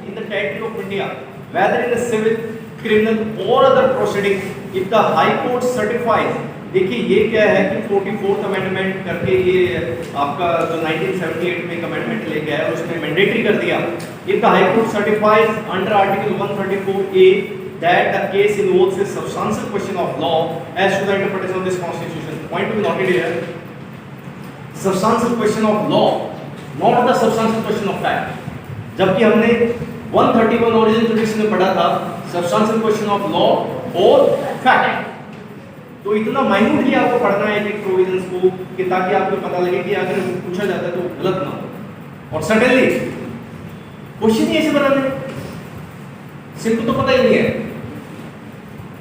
in the territory of India, whether in a civil, criminal or other proceeding, if the High Court certifies, देखिए ये क्या है कि 44th amendment करके ये आपका जो 1978 में एक अमेंडमेंट लेके आया उसमें मैंडेटरी कर दिया, if the High Court certifies under Article 134A that the case involves a substantial question of law as to the interpretation of this Constitution. Point to be noted here. Substantial question of law, not the substantial question of fact. जबकि हमने 131 original जुडिक्स में पढ़ा था substantial question of law और fact. तो इतना minutely आपको पढ़ना है एक प्रोविजंस को कि ताकि आपको पता लगे कि अगर पूछा जाता है तो गलत ना हो। और सडनली क्वेश्चन ही ऐसे बनाने सिंपल तो पता ही नहीं है,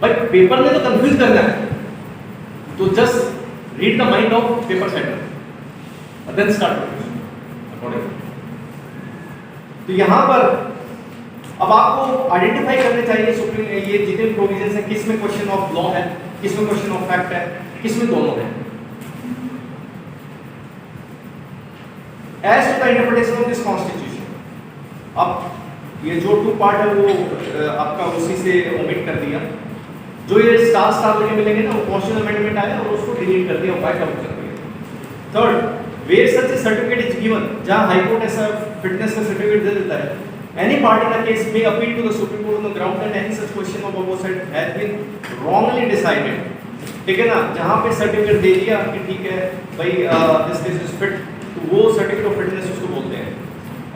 बट पेपर में तो कंफ्यूज करना है, तो just read the mind of paper setter और देन स्टार्ट अकॉर्डिंग। तो यहां पर अब आपको आइडेंटिफाई करने चाहिए सुप्रीम ये जितने प्रोविजंस हैं किस में क्वेश्चन ऑफ लॉ है, किस में क्वेश्चन ऑफ फैक्ट है, किस में दोनों है। As to the interpretation of this constitution, अब ये जो टू पार्ट है वो आपका उसी से ओमिट कर दिया, जो ये स्टार स्टार लगे मिलेंगे ना वो कॉन्स्टिट्यूशनल अमेंडमेंट आया और उसको डिलीट कर दिया, व्हाइट आउट कर दिया। Third, where such a certificate is given, जहां हाई कोर्ट ऐसा फिटनेस का सर्टिफिकेट दे देता है, any party in the case may appeal to the Supreme Court on the ground that any such question of opposite has been wrongly decided। ठीक है ना, जहां पे सर्टिफिकेट दे दिया कि ठीक है भाई दिस केस इज फिट, तो वो सर्टिफिकेट ऑफ फिटनेस उसको बोलते हैं।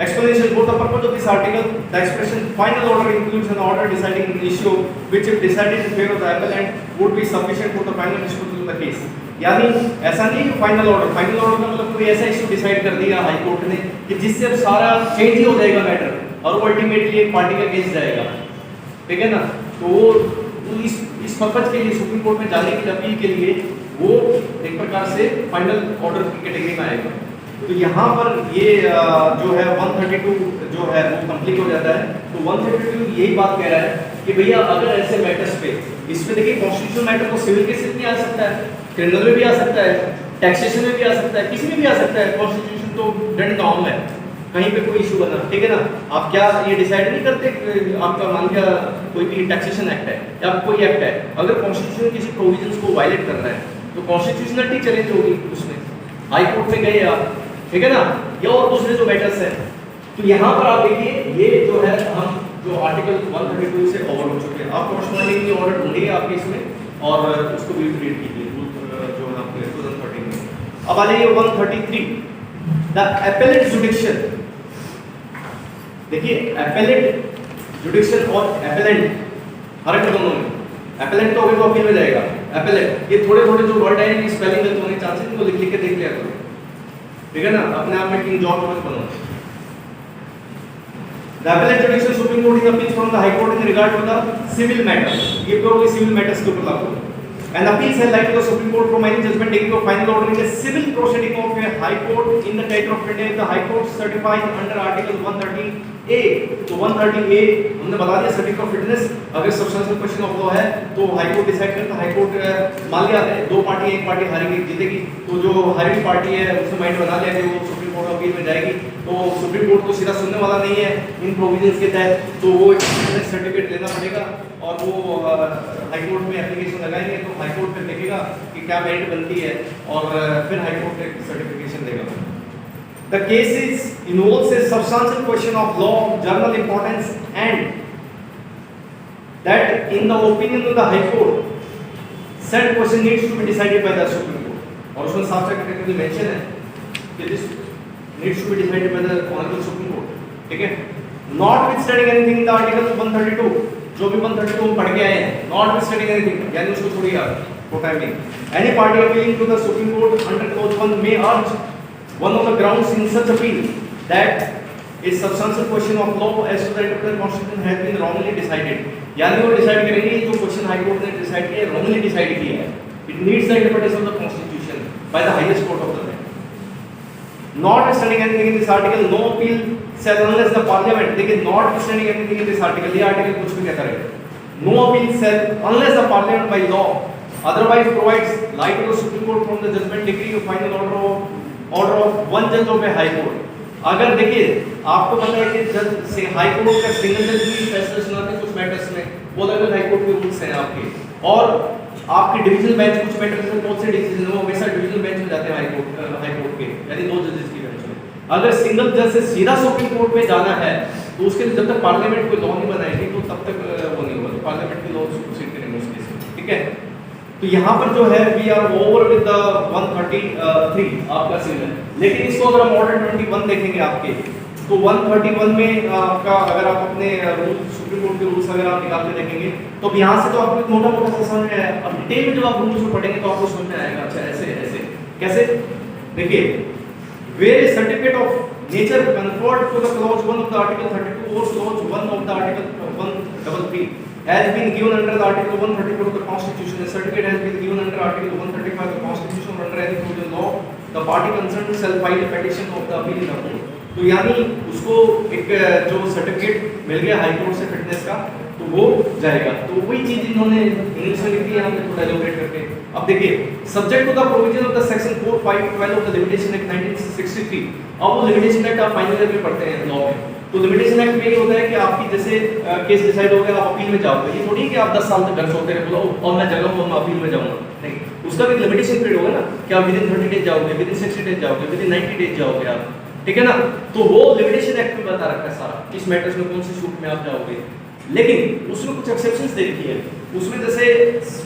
Explanation for the purpose of this article, the expression final order includes an order deciding an issue which if decided in favor of the appellant would be sufficient for the final disposal of the case। यानी ऐसा नहीं कि final order का मतलब कोई ऐसा issue decide कर दिया हाई कोर्ट ने कि जिससे अब सारा चेंज ही हो जाएगा मैटर और वो अल्टीमेटली एक पार्टी का केस जाएगा, ठीक है ना। तो वो इस पर्पज के लिए सुप्रीम कोर्ट में जाने की अपील के लिए वो एक प्रकार से फाइनल ऑर्डर की कैटेगरी में आएगा। तो यहाँ पर ये जो है 132 जो है वो कंप्लीट हो जाता है। तो 132 यही बात कह रहा है कि भैया अगर ऐसे मैटर्स पे, इसमें देखिए कॉन्स्टिट्यूशनल मैटर को सिविल केस में भी आ सकता है, क्रिमिनल में भी आ सकता है, टैक्सेशन में भी आ सकता है, किसी में भी आ सकता है। कॉन्स्टिट्यूशन तो डन नॉर्म है, कहीं पे कोई इशू बना, ठीक है ना। आप क्या ये डिसाइड नहीं करते आपका मान लिया कोई भी टैक्सेशन एक्ट है या कोई एक्ट है, अगर कॉन्स्टिट्यूशन किसी प्रोविजंस को वायलेट कर रहा है तो कॉन्स्टिट्यूशनलिटी चैलेंज होगी उसमें, हाई कोर्ट में गए आप, ठीक है ना, या और दूसरे जो मैटर्स हैं। तो यहाँ पर आप देखिए ये जो है हम जो आर्टिकल 132 से ओवर हो चुके हैं, आप कॉरस्पॉन्डिंग ऑर्डर ढूंढिए आपके इसमें और उसको भी रीड कीजिए जो आपके 2013 में। अब आ जाइए 133 द एपेलेट जुडिक्शन। देखिए एपेलेट जुडिक्शन और एपेलेंट फर्क है दोनों में। एपेलेंट तो होगा तो अपील में जाएगा, एपेलेट ये थोड़े थोड़े जो वर्ड है इनकी स्पेलिंग गलत होने के चांसेस, इनको लिख के देख लिया करो, ठीक है ना, अपने आप में किंग जॉर्ज मत बनो। The appellate jurisdiction Supreme Court in appeals from the High Court in regard to the civil matters, ये प्योरली सिविल मैटर्स के ऊपर लागू है। And appeals are like to the Supreme Court from any judgment taking a final order in a civil proceeding of a High Court in the territory of India, the High Court certifies under Article 130A। तो 130A हमने बता दिया certificate of fitness, अगर substantial question of law है तो high court decide करता है। High court मान लिया है दो पार्टी, एक पार्टी हारेगी जीतेगी, तो जो हारी पार्टी है उसने माइंड बना लिया कि वो सुप्रीम कोर्ट अपील में जाएगी, तो सुप्रीम कोर्ट तो सीधा सुनने वाला नहीं है इन प्रोविजंस के तहत, तो वो सर्टिफिकेट लेना पड़ेगा और वो हाई कोर्ट में एप्लीकेशन लगाएंगे, तो हाई कोर्ट फिर देखेगा कि क्या मेरिट बनती है और फिर हाई कोर्ट एक सर्टिफिकेशन देगा। The case is involves a substantial question of law of general importance and that in the opinion of the High Court said question needs to be decided by the Supreme Court। और उसमें साफ साफ करके mention है कि this needs to be decided by the Honorable Supreme Court, ठीक है। Notwithstanding anything in the Article 132, जो भी 132 हम पढ़ के आए हैं, notwithstanding anything यानी उसको छोड़िए आप for time being, any party appealing to the Supreme Court under clause 1 may urge one of the grounds in such appeal that a substantial question of law as to the interpretation constitution has been wrongly decided। यानी वो decide करेंगे जो question high court ने decide किया है wrongly decide किया है, it needs the interpretation of the constitution by the highest court of the land। Notwithstanding anything in this article, no appeal shall unless the parliament, देखिए notwithstanding anything in this article, ये article कुछ भी कहता है, no appeal shall unless the parliament by law otherwise provides light to the Supreme Court from the judgment decree of final order of one judge of a high court। अगर देखिए आपको पता है कि जब से हाई कोर्ट का single जज भी फैसला सुनाते हैं कुछ मैटर्स में, वो अलग अलग हाई कोर्ट के रूल्स हैं आपके, और आपके डिविजनल बेंच कुछ मैटर्स में कौन से डिसीजन वो हमेशा डिविजनल बेंच में जाते हैं हाई कोर्ट के, यानी 2 जजेस की बेंच में। अगर सिंगल जज से सीधा सुप्रीम कोर्ट में जाना है तो उसके लिए जब तक पार्लियामेंट कोई लॉ नहीं बनाएगी तो तब तक वो नहीं होगा, तो पार्लियामेंट के लॉ सुप्रीम करेंगे उस केस में, ठीक है। तो यहाँ पर जो है we are over with the 133 आपका सीन है, लेकिन इसको अगर हम ऑर्डर 21 देखेंगे आपके, तो 131 में आपका अगर आप अपने रूल सुप्रीम कोर्ट के रूल्स अगर आप निकाल के देखेंगे तो यहाँ से तो आपको मोटा मोटा सा समझ में आया। अब डिटेल में जब आप रूल्स को पढ़ेंगे तो आपको समझ में आएगा, अच्छा ऐसे ऐसे कैसे। देखिए where certificate of nature conferred to the clause 1 of the article 32 or clause 1 of the article 133 has been given under the article 134 of the constitution. The certificate has been given under article 135 of the constitution or under any provision law. The party concerned shall file a petition of the appeal in the court. तो यानी उसको एक जो certificate मिल गया high court से fitness का तो वो जाएगा। तो वही चीज इन्होंने इंग्लिश में लिखी है, हमने थोड़ा एलोबरेट करके। अब देखिए subject to the provision of the section 4512 of the limitation act 1963। अब वो लिमिटेशन एक्ट आप फाइनल ईयर में पढ़ते हैं लॉ में, तो लिमिटेशन एक्ट में ये होता है कि आपकी जैसे केस डिसाइड हो गया आप अपील में जाओगे, ये थोड़ी कि आप 10 साल तक घर सोते रहे बोलो और मैं जगह हूँ मैं अपील में जाऊंगा, नहीं, उसका भी लिमिटेशन पीरियड होगा ना कि आप विदिन 30 डेज जाओगे, विदिन 60 डेज जाओगे, विदिन 90 डेज जाओगे आप, ठीक है ना। तो वो लिमिटेशन एक्ट में बता रखा है सारा किस मैटर्स में कौन से सूट में आप जाओगे, लेकिन उसमें कुछ एक्सेप्शंस दे रखी है। उसमें जैसे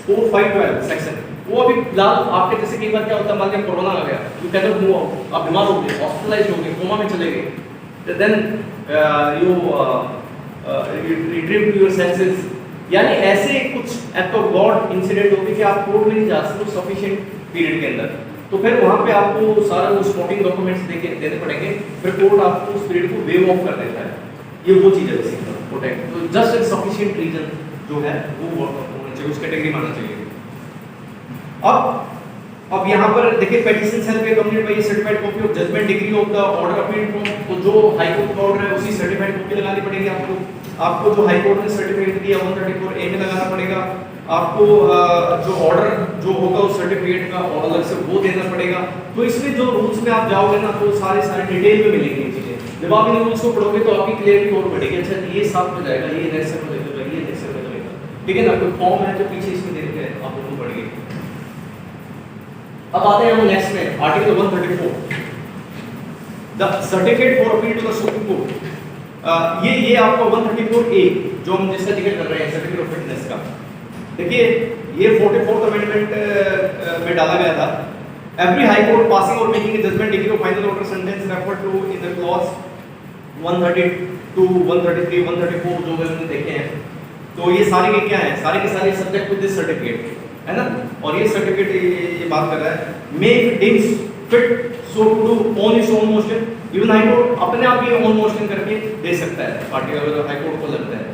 4512 सेक्शन वो अभी फिलहाल आपके जैसे कई बार क्या होता है, मान लिया कोरोना आ गया, you can not move out, आप बीमार हो गए, हॉस्पिटलाइज्ड हो गए, कोमा में चले गए, then you retrieve to your senses, यानी ऐसे कुछ एक्ट ऑफ गॉड इंसिडेंट होते कि आप कोर्ट में नहीं जा सकते सफिशिएंट पीरियड के अंदर, तो फिर वहां पे आपको सारा वो सपोर्टिंग डॉक्यूमेंट्स देने पड़ेंगे, फिर कोर्ट आपको उस पीरियड को वेव ऑफ कर देता है। ये वो चीज है बेसिकली प्रोटेक्ट, तो जस्ट एक सफिशिएंट रीजन जो है वो होना चाहिए, उस कैटेगरी में आना चाहिए। अब यहाँ पर देखिए petition shall be complete by certified copy of judgement decree of the order appealed from, तो जो हाई कोर्ट का ऑर्डर है उसी सर्टिफाइड कॉपी लगानी पड़ेगी आपको जो हाई कोर्ट ने सर्टिफिकेट दिया 134 ए में लगाना पड़ेगा आपको, जो ऑर्डर जो होगा उस सर्टिफिकेट का और अलग से वो देना पड़ेगा। तो इसमें जो रूल्स में आप जाओगे ना तो सारे डिटेल में मिलेंगे ये चीजें, जब आप इन रूल्स को पढ़ोगे तो आपकी क्लियरिटी और बढ़ेगी, अच्छा ये साफ हो जाएगा, ये नेक्स्ट में हो जाएगा, ये नेक्स्ट में हो जाएगा, ठीक है ना। कोई फॉर्म है जो पीछे इसमें दे रखे हैं आप उनको पढ़िए। अब आते हैं हम नेक्स्ट में article 134 the certificate for appeal to the supreme court. ये आपका 134 ए जो हम जिसका जिक्र कर रहे हैं सर्टिफिकेट ऑफ फिटनेस का, देखिए ये 44th अमेंडमेंट में डाला गया था। एवरी हाई कोर्ट पासिंग और making a judgement decree of final order sentence refer to in the clause 132 133 134 जो हमने देखे हैं, तो ये सारे के क्या है, सारे के सारे सब्जेक्ट टू दिस सर्टिफिकेट है ना। और ये सर्टिफिकेट ये बात कर रहा है may if deems fit so to do on its own motion, even high court अपने आप ही ऑन मोशन करके दे सकता है पार्टी अगर हाई कोर्ट को लगता है।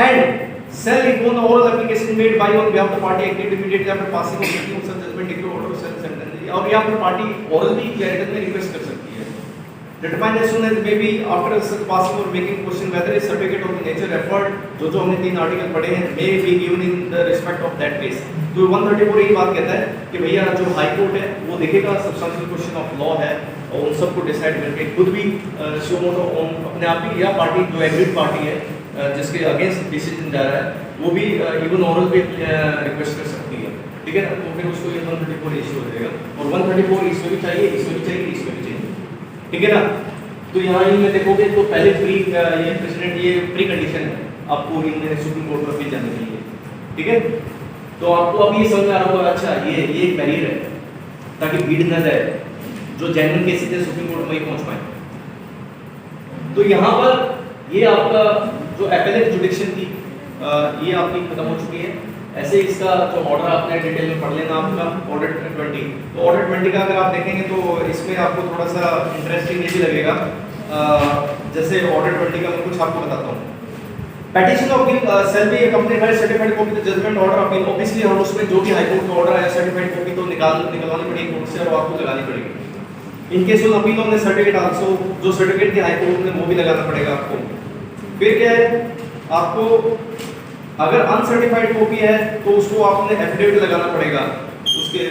And shall upon the oral application made by on behalf of the party acted immediately after passing of making such judgment degree order of sentence, और यहाँ पर पार्टी oral भी क्लैरिटी में request कर सकती है determine as soon as may be after such passing or making question whether a certificate of the nature referred जो हमने 3 आर्टिकल पढ़े हैं may be given in the respect of that case। तो 134 यही बात कहता है कि भैया जो हाई कोर्ट है वो देखेगा सब्सटेंशियल क्वेश्चन ऑफ लॉ है और उन सबको डिसाइड करके खुद भी शो अपने आप ही या पार्टी जो एग्रीड पार्टी है जिसके अगेंस्ट डिसीजन जा रहा है वो भी इवन ऑरल पे रिक्वेस्ट कर सकती है, ठीक है ना। तो फिर उसको ये 134 इशू हो जाएगा और 134 इसमें भी चाहिए, इसमें भी चाहिए, इसमें भी चाहिए, ठीक है ना। तो यहाँ इनमें देखोगे तो पहले प्री ये प्रेसिडेंट ये प्री कंडीशन है आपको इनमें सुप्रीम कोर्ट में अपील जाने के लिए, ठीक है। तो आपको अब ये समझ आ रहा होगा अच्छा ये एक बैरियर है ताकि भीड़ न जाए, जो जेन्युइन केसेस है सुप्रीम कोर्ट में ही पहुंच पाए। तो यहाँ पर ये आपका जो एपेलेट जुडिक्शन थी ये आपकी खत्म हो चुकी है। ऐसे इसका जो ऑर्डर आपने डिटेल में पढ़ लेना आपका ऑर्डर 20, तो ऑर्डर 20 का अगर आप देखेंगे तो इसमें आपको थोड़ा सा इंटरेस्टिंग ये भी लगेगा। जैसे ऑर्डर 20 का मैं कुछ आपको बताता हूँ। Petition of bill shall be accompanied by certified copy the judgement order of bill, obviously और उसमें जो भी हाई कोर्ट का ऑर्डर है सर्टिफाइड कॉपी तो निकलवानी पड़ेगी कोर्ट से और आपको लगानी पड़ेगी। In case of appeal on the certificate also, जो सर्टिफिकेट की हाई कोर्ट ने वो भी लगाना पड़ेगा आपको। फिर क्या है आपको अगर अनसर्टिफाइड कॉपी है तो उसको आपने एफिडेविट लगाना पड़ेगा उसके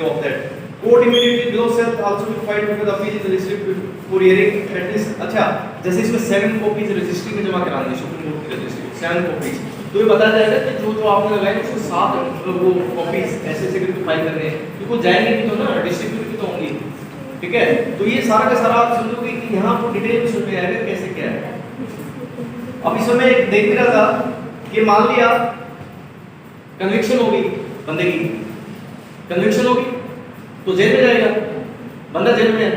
of that, court immediately below shall also will file with appeal is registered for hearing at least. अच्छा, जैसे इसमें 7 कॉपीज रजिस्ट्री में जमा करानी है, सुप्रीम कोर्ट की रजिस्ट्री 7 कॉपीज, तो ये बताया जाएगा कि जो जो आपने लगाए उसको 7 वो कॉपीज ऐसे ऐसे करके फाइल करने हैं, क्योंकि जाएंगे भी तो ना, डिस्ट्रीब्यूट भी तो होंगी, ठीक है। तो ये सारा का सारा आप समझोगे कि यहाँ पर डिटेल में सुन आएगा कैसे क्या है। अब इसमें मैं देख रहा था कि मान लिया कन्विक्शन होगी बंदे की, कन्विक्शन होगी तो जेल में जाएगा, बंदा जेल में है,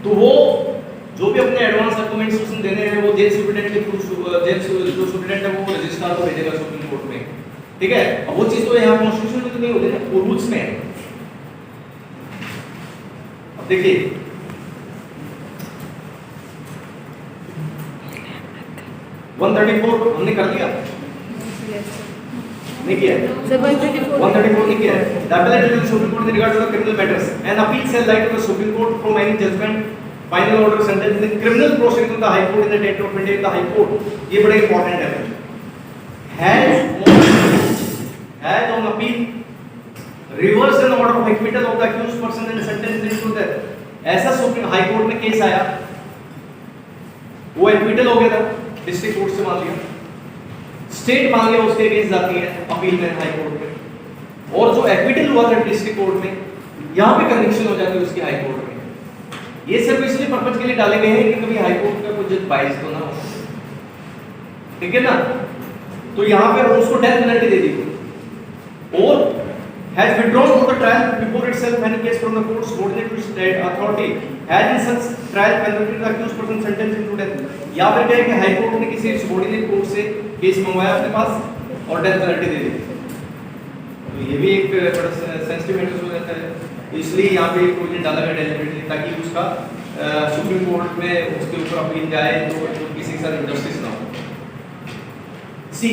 तो वो जो भी अपने एडवांस डॉक्यूमेंट्स उसने देने हैं वो जेल सुप्रिटेंडेंट के थ्रू, जेल जो सुप्रिटेंडेंट है वो रजिस्ट्रार को भेजेगा सुप्रीम कोर्ट में, ठीक है। अब वो चीज तो यहाँ कॉन्स्टिट्यूशन में तो नहीं होती ना, वो रूल्स में है। अब देखिए 134 हमने कर दिया, नहीं किया, 134 नहीं किया। The appellate to the Supreme Court in regard to the criminal matters. An appeal shall lie to the Supreme Court from any judgment, final order, sentence in the criminal proceeding of the High Court in the date of the High Court. ये बड़ा important है। Has on appeal reversed an order of acquittal of the accused person and sentenced him to death. ऐसा supreme high court में case आया, वो acquittal हो गया था, डिस्ट्रिक्ट कोर्ट से मान लिया, स्टेट मान लिया उसके अगेंस्ट जाती है अपील में हाई कोर्ट में, और जो एक्विटल हुआ था डिस्ट्रिक्ट कोर्ट में यहाँ पे कन्विक्शन हो जाती है उसकी हाई कोर्ट में। ये सिर्फ इसलिए पर्पज के लिए डाले गए हैं कि कभी हाई कोर्ट का कुछ जज बाइस तो ना हो, ठीक है ना। तो यहाँ पे उसको डेथ पेनल्टी दे दी, और has withdrawn from the trial before itself any case from the court subordinate to state authority has in such trial convicted the accused person sentenced to death। या फिर क्या है कि हाई कोर्ट ने किसी subordinate court से case मंगवाया अपने पास और डेथ पेनल्टी दे दी, तो ये भी एक बड़ा सेंसिटिव मैटर हो जाता है, इसलिए यहाँ पे प्रोविजन डाला गया डेलिबरेटली, ताकि उसका सुप्रीम कोर्ट में उसके ऊपर अपील जाए तो किसी के साथ इंजस्टिस ना हो। सी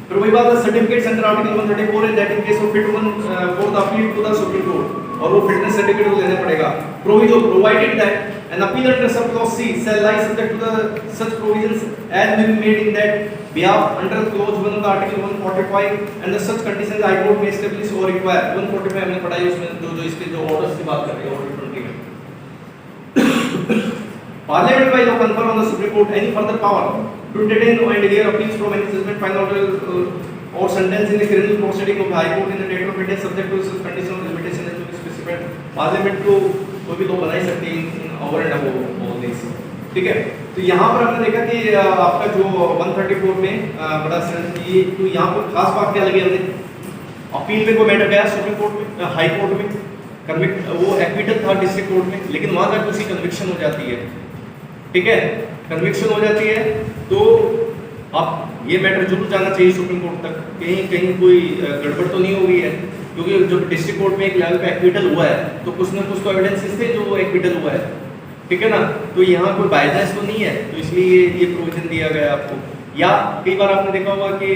फिर वही बात है, सर्टिफिकेट अंडर आर्टिकल 134 है that in case of fitment for the appeal to the supreme court, और वो फिटनेस सर्टिफिकेट को लेना पड़ेगा। Proviso provided that an appeal under sub clause C shall lie subject to the such provisions as may be made in that behalf under clause 1 of the article 145 and the such conditions the high court may establish or require। 145 हमने पढ़ा है, उसमें जो इसके जो orders की बात कर रहे हैं ऑर्डर 20 में Parliament by law confer on the Supreme Court any further power to detain and hear appeals from any judgment, final order or sentence in a criminal proceeding of the High Court in the date of it is subject to such condition of limitation as to be specified। Parliament को कोई भी law बना ही सकती है इन over and above all this, ठीक है। तो यहाँ पर हमने देखा कि आपका जो 134 में बड़ा ये तो यहाँ पर खास बात क्या लगी हमने, अपील में कोई मैटर गया सुप्रीम कोर्ट में, हाई कोर्ट में, कन्विक्ट वो एक्विटल था डिस्ट्रिक्ट कोर्ट में, लेकिन वहाँ जाकर उसकी कन्विक्शन हो जाती है, ठीक है, कन्विक्शन हो जाती है, तो अब ये मैटर जरूर जाना चाहिए सुप्रीम कोर्ट तक, कहीं कहीं कोई गड़बड़ तो नहीं हो गई है, क्योंकि जब डिस्ट्रिक्ट कोर्ट में एक लेवल पे एक्विटल हुआ है तो कुछ ना कुछ तो एविडेंसेस थे जो एक्विटल हुआ है, ठीक है ना। तो यहाँ कोई बायचांस तो नहीं है, तो इसलिए ये प्रोविजन दिया गया आपको। या कई बार आपने देखा होगा कि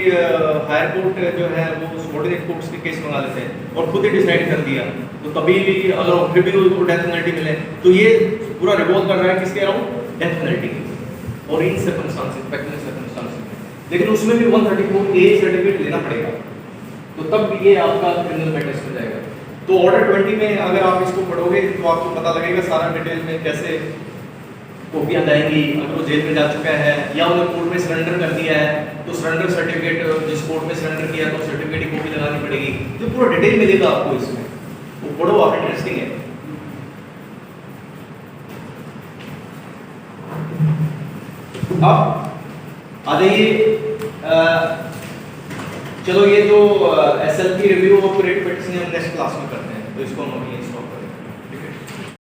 हायर कोर्ट जो है वो सबॉर्डिनेट कोर्ट्स के केस मंगा लेते हैं और खुद ही डिसाइड कर दिया, तो तभी भी अगर फिर भी उसको डेथ पेनल्टी मिले, तो ये पूरा रिवॉल्व कर रहा है किसके अराउंड, डेथ पेनल्टी और इन सर्कमस्टांसेस, पेक्युलियर सर्कमस्टांसेस। लेकिन उसमें भी 134 ए सर्टिफिकेट लेना पड़ेगा, तो तब ये आपका क्रिमिनल मैटर्स में जाएगा। तो ऑर्डर 20 में अगर आप इसको पढ़ोगे तो आपको पता लगेगा सारा डिटेल में कैसे कॉपियां जाएंगी, अगर वो जेल में जा चुका है या उन्हें कोर्ट में सरेंडर कर दिया है तो सरेंडर सर्टिफिकेट, जिस कोर्ट में सरेंडर किया तो सर्टिफिकेट की कॉपी लगानी पड़ेगी, तो पूरा डिटेल मिलेगा आपको इसमें, वो पढ़ो आप, इंटरेस्टिंग है। अब आ जाइए, चलो ये जो SLP review of rate petition हम नेक्स्ट क्लास में करते हैं, तो इसको हम अभी स्टॉप